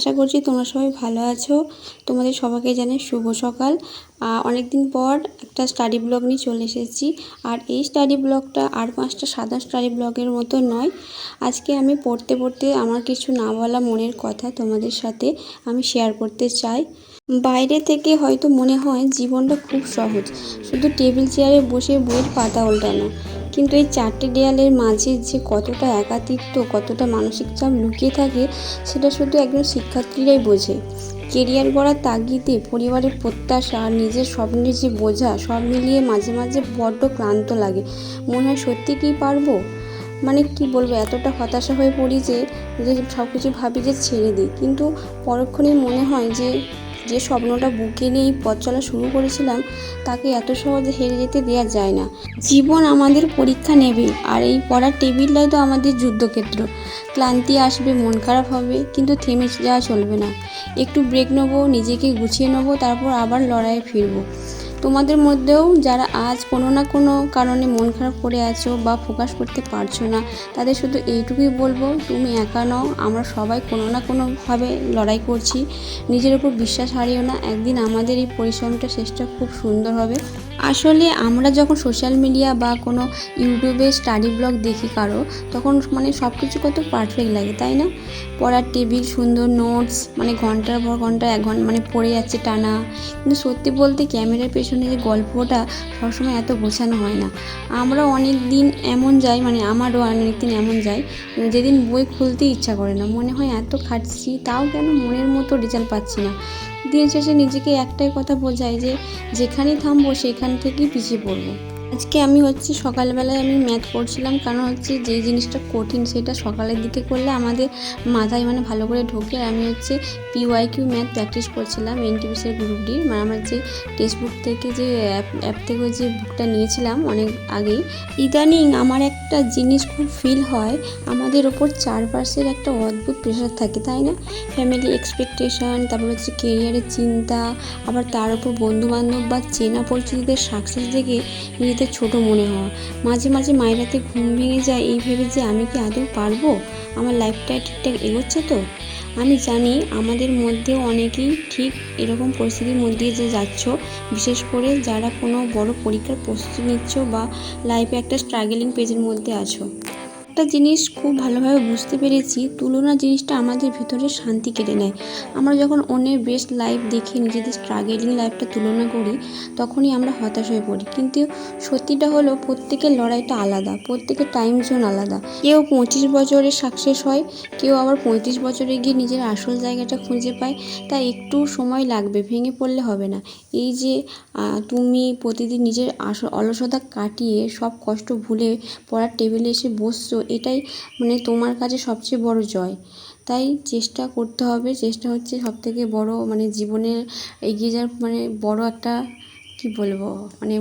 আশা করছি তোমরা সবাই ভালো আছো। তোমাদের সবাইকে জানাই শুভ সকাল। অনেক দিন পর একটা স্টাডি ব্লগ নিয়ে চলে এসেছি। আর এই স্টাডি ব্লগটা আর 5টা সাধারণ স্টাডি ব্লগের মতো নয়। আজকে আমি পড়তে পড়তে আমার কিছু না বলা মনের কথা তোমাদের সাথে আমি শেয়ার করতে চাই। বাইরে থেকে হয়তো মনে হয় জীবনটা খুব সহজ, শুধু টেবিল চেয়ারে বসে বইয়ের পাতা উল্টানো। কিন্তু এই 4টে দেয়ালের মাঝে যে কতটা একাকিত্ব, কতটা মানসিক চাপ লুকিয়ে থাকে সেটা শুধু একজন শিক্ষার্থীরাই বোঝে। কেরিয়ার গড়ার তাগিদে পরিবারের প্রত্যাশা আর নিজের স্বপ্নের যে বোঝা, সব মিলিয়ে মাঝে মাঝে বড্ড ক্লান্ত লাগে। মনে হয় সত্যি কি পারবো, মানে কি বলবো, এতটা হতাশা হয়ে পড়ি যে সব কিছু ভাবি যে ছেড়ে দিই। কিন্তু পরক্ষণেই মনে হয় যে স্বপ্নটা বুকে নিয়ে পথ চলা শুরু করেছিলাম তাকে এত সহজে হেরে যেতে দেওয়া যায় না। জীবন আমাদের পরীক্ষা নেবে, আর এই পড়ার টেবিলটাই তো আমাদের যুদ্ধক্ষেত্র। ক্লান্তি আসবে, মন খারাপ হবে, কিন্তু থেমে যাওয়া চলবে না। একটু ব্রেক নেবো, নিজেকে গুছিয়ে নেবো, তারপর আবার লড়াইয়ে ফিরবো। তোমাদের মধ্যেও যারা আজ কোনো না কোনো কারণে মন খারাপ করে আছো বা ফোকাস করতে পারছো না, তাদের শুধু এইটুকুই বলবো, তুমি একা নও। আমরা সবাই কোনো না কোনোভাবে লড়াই করছি। নিজের উপর বিশ্বাস হারিও না, একদিন আমাদের এই পরিশ্রমটা শেষটা খুব সুন্দর হবে। আসলে আমরা যখন সোশ্যাল মিডিয়া বা কোনো ইউটিউবে স্টাডি ব্লগ দেখি কারো, তখন মানে সব কিছু কত পারফেক্ট লাগে, তাই না? পড়ার টেবিল, সুন্দর নোটস, মানে ঘন্টার পর ঘন্টা 1 ঘন্টা মানে পড়ে যাচ্ছে টানা। কিন্তু সত্যি বলতে ক্যামেরার পেছনে যে গল্পটা সবসময় এত গোছানো হয় না। আমরা অনেক দিন এমন যাই, মানে আমারও অনেক দিন এমন যায় যেদিন বই খুলতে ইচ্ছা করে না, মনে হয় এত খাটছি তাও কেন মনের মতো রেজাল্ট পাচ্ছি না। দিন শেষে নিজেকে একটাই কথা বোঝাই যে যেখানেই থামবো সেখান থেকেই পিছিয়ে পড়বো। আজকে আমি সকালবেলায় আমি ম্যাথ পড়ছিলাম, কারণ যেই জিনিসটা কঠিন সেটা সকালের দিকে করলে আমাদের মাথায় মানে ভালো করে ঢোকে। আর আমি পিওয়াইকিউ ম্যাথ প্র্যাকটিস করছিলাম এনটিপিসির গ্রুপ ডি, মানে আমার যে টেক্সট বুক থেকে যে অ্যাপ থেকে যে বুকটা নিয়েছিলাম অনেক আগেই। ইদানিং আমার একটা জিনিস খুব ফিল হয়, আমাদের ওপর চারপাশের একটা অদ্ভুত প্রেশার থাকে, তাই না? ফ্যামিলি এক্সপেকটেশন, তারপর কেরিয়ারের চিন্তা, আবার তার উপর বন্ধুবান্ধব বা চেনা পরিচিতিদের সাকসেস দেখে নিজেদের ছোট মনে হওয়া। মাঝে মাঝে মাঝরাতে ঘুম ভেঙে যায় এই ভেবে যে আমি কি আদৌ পারবো, আমার লাইফটা ঠিকঠাক এগোচ্ছে তো। আমি জানি আমাদের মধ্যেও অনেকেই ঠিক এরকম পরিস্থিতির মধ্যে যে যাচ্ছ, বিশেষ করে যারা কোনো বড় পরীক্ষার প্রস্তুতি নিচ্ছ বা লাইফে একটা স্ট্রাগলিং পেজের মধ্যে আছো। একটা জিনিস খুব ভালোভাবে বুঝতে পেরেছি, তুলনা জিনিসটা আমাদের ভিতরে শান্তি কেড়ে নেয়। আমরা যখন অন্যের বেস্ট লাইফ দেখে নিজেদের স্ট্রাগলিং লাইফটা তুলনা করি, তখনই আমরা হতাশ হয়ে পড়ি। কিন্তু সত্যিটা হলো প্রত্যেকের লড়াইটা আলাদা, প্রত্যেকের টাইম জোন আলাদা। কেউ 25 বছরে সাকসেস হয়, কেউ আবার 35 বছরে গিয়ে নিজের আসল জায়গাটা খুঁজে পায়। তাই একটু সময় লাগবে, ভেঙে পড়লে হবে না। এই যে তুমি প্রতিদিন নিজের অলসতা কাটিয়ে সব কষ্ট ভুলে পড়ার টেবিলে এসে বসছো, এটাই মানে তোমার কাছে সবচেয়ে বড় জয়। তাই চেষ্টা করতে হবে। চেষ্টা হচ্ছে সবথেকে বড়, মানে জীবনের এগিয়ে যাওয়ার মানে বড় একটা কি বলবো, মানে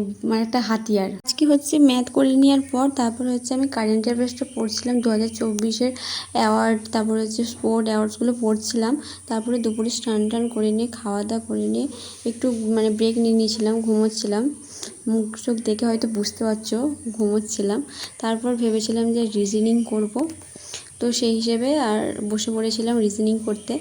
একটা হাতিয়ার। আজকে ম্যাথ করে নেওয়ার পর তারপরে আমি কারেন্ট অ্যাফেয়ার্সটা পড়ছিলাম, 2024-এর অ্যাওয়ার্ড, তারপরে স্পোর্ট অ্যাওয়ার্ডসগুলো পড়ছিলাম। তারপরে দুপুরে স্নান টান করে নিয়ে খাওয়া দাওয়া করে নিয়ে একটু মানে ব্রেক নিয়ে নিয়েছিলাম, ঘুমোচ্ছিলাম। মুখ চোখ দেখে হয়তো বুঝতে পারছো ঘুমোচ্ছিলাম। তারপর ভেবেছিলাম যে রিজনিং করব, তো সেই হিসেবে আর বসে পড়েছিলাম রিজনিং করতে।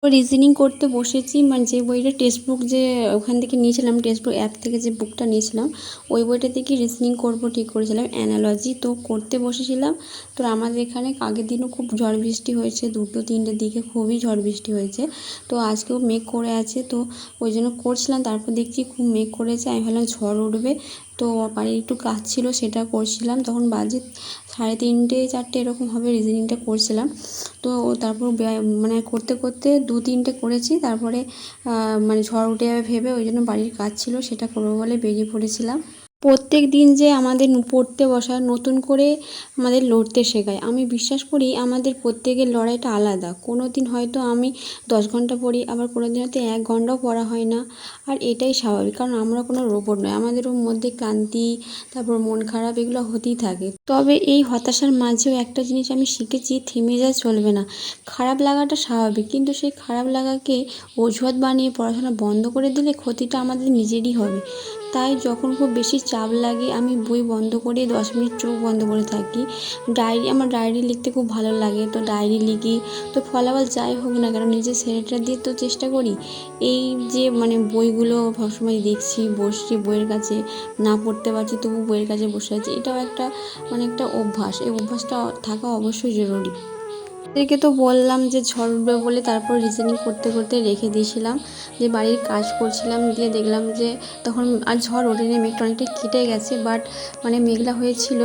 রিজনিং করতে বসেছি, মানে যে বইটা টেক্সট বুক যে ওখান থেকে নিয়েছিলাম, টেক্সট বুক অ্যাপ থেকে যে বুকটা নিয়েছিলাম, ওই বইটা থেকে রিজনিং করব ঠিক করেছিলাম, অ্যানালজি। তো করতে বসেছিলাম। তো আমাদের এখানে আগের দিনও খুব ঝড় বৃষ্টি হয়েছে, 2-3টের দিকে খুবই ঝড় বৃষ্টি হয়েছে। তো আজকেও মেঘ করে আছে, তো ওই জন্য করছিলাম। তারপর দেখছি খুব মেঘ করেছে, আমি ভাবলাম ঝড় উঠবে। তো বাড়ির একটু কাজ ছিল, সেটা করছিলাম। তখন বাজে 3:30-4টে এরকম হবে, রিজনিংটা করছিলাম। তো তারপর মানে করতে করতে 2-3টে করেছি। তারপরে মানে ঝড় উঠে যাবে ভেবে ওই জন্য বাড়ির কাজ ছিল, সেটা করবো বলে বেরিয়ে পড়েছিলাম। প্রত্যেক দিন যে আমাদের পড়তে বসা নতুন করে আমাদের লড়তে শেখায়। আমি বিশ্বাস করি আমাদের প্রত্যেকের লড়াইটা আলাদা। কোনো দিন হয়তো আমি 10 ঘন্টা পড়ি, আবার কোনো দিন হয়তো 1 ঘন্টাও পড়া হয় না। আর এটাই স্বাভাবিক, কারণ আমরা কোনো রোবট নয়। আমাদেরও মধ্যে ক্লান্তি, তারপর মন খারাপ, এগুলো হতেই থাকে। তবে এই হতাশার মাঝেও একটা জিনিস আমি শিখেছি, থেমে যাওয়া চলবে না। খারাপ লাগাটা স্বাভাবিক, কিন্তু সেই খারাপ লাগাকে অজুহাত বানিয়ে পড়াশোনা বন্ধ করে দিলে ক্ষতিটা আমাদের নিজেরই হবে। তাই যখন খুব বেশি চাপ লাগে আমি বই বন্ধ করে 10 মিনিট চোখ বন্ধ করে থাকি। আমার ডায়েরি লিখতে খুব ভালো লাগে, তো ডায়েরি লিখি। তো ফলাফল যাই হোক না কেন নিজের সেরাটা দিয়ে তো চেষ্টা করি। এই যে বইগুলো সবসময় দেখছি, বসছি বইয়ের কাছে, না পড়তে পারছি তবু বইয়ের কাছে বসে আছি, এটাও একটা একটা অভ্যাস। এই অভ্যাসটা থাকা অবশ্যই জরুরি। এদেরকে তো বললাম যে ঝড় উঠবে বলে, তারপর রিজনিং করতে করতে রেখে দিয়েছিলাম, যে বাড়ির কাজ করছিলাম, দিয়ে দেখলাম যে তখন আর ঝড় ওঠেনি, মেঘটা অনেকটা কেটে গেছে, বাট মেঘলা হয়েছিল,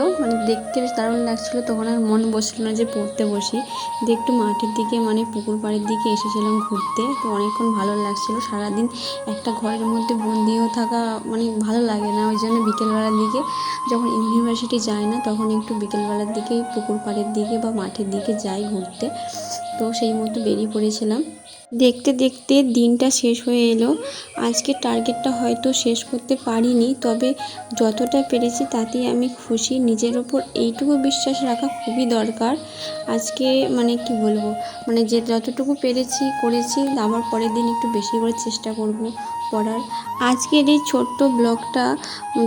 দেখতে বেশ দারুণ লাগছিলো। তখন আর মন বসছিল না যে পড়তে বসি, দিয়ে একটু মাঠের দিকে পুকুর পাড়ের দিকে এসেছিলাম ঘুরতে। তো অনেকক্ষণ ভালো লাগছিলো। সারাদিন একটা ঘরের মধ্যে বন্দিও থাকা ভালো লাগে না, ওই জন্য বিকেলবেলার দিকে যখন ইউনিভার্সিটি যাই না তখন একটু বিকেলবেলার দিকে পুকুর পাড়ের দিকে বা মাঠের দিকে যাই ঘুরতে। তো সেই মতো বেরিয়ে পড়েছিলাম। দেখতে দেখতে দিনটা শেষ হয়ে এলো। আজকের টার্গেটটা হয়তো শেষ করতে পারিনি, তবে যতটা পেরেছি তাতেই আমি খুশি। নিজের ওপর এইটুকু বিশ্বাস রাখা খুবই দরকার। আজকে কি বলবো, যে যতটুকু পেরেছি করেছি, আবার পরের দিন একটু বেশি করে চেষ্টা করব পড়ার। আজকের এই ছোট্ট ব্লগটা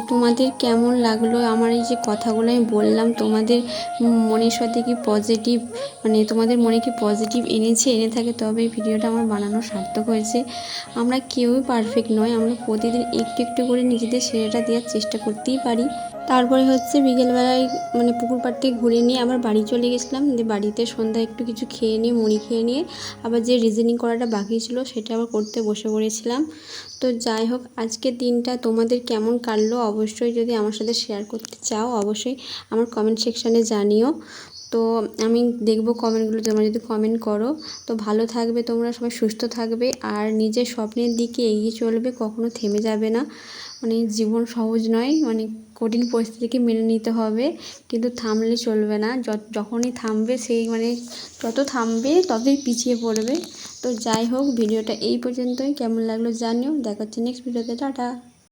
তোমাদের কেমন লাগলো? আমার এই যে কথাগুলো আমি বললাম, তোমাদের মনের সাথে কি পজিটিভ তোমাদের মনে কি পজিটিভ এনে থাকে, তবে এই ভিডিওটা আমার বানানো সার্থক হয়েছে। আমরা কেউই পারফেক্ট নয়, আমরা প্রতিদিন একটু একটু করে নিজেদের সেরাটা দেওয়ার চেষ্টা করতেই পারি। তারপরে বিকেলবেলায় পুকুর পাড় থেকে ঘুরে নিয়ে আবার বাড়ি চলে গেছিলাম। দিয়ে বাড়িতে সন্ধ্যায় একটু কিছু খেয়ে নিয়ে, মুড়ি খেয়ে নিয়ে আবার যে রিজনিং করাটা বাকি ছিল সেটা আবার করতে বসে পড়েছিলাম। তো যাই হোক, আজকের দিনটা তোমাদের কেমন কাটলো অবশ্যই যদি আমার সাথে শেয়ার করতে চাও অবশ্যই আমার কমেন্ট সেকশানে জানিও। তো আমি দেখবো কমেন্টগুলো, তোমরা যদি কমেন্ট করো। তো ভালো থাকবে তোমরা সবাই, সুস্থ থাকবে, আর নিজের স্বপ্নের দিকে এগিয়ে চলবে, কখনো থেমে যাবে না। জীবন সহজ নয়, কঠিন পরিস্থিতিকে মেনে নিতে হবে, কিন্তু থামলে চলবে না। যখনই থামবে সেই যত থামবে ততই পিছিয়ে পড়বে। তো যাই হোক, ভিডিওটা এই পর্যন্তই। কেমন লাগলো জানিও। দেখা হচ্ছে নেক্সট ভিডিওতে। টাটা।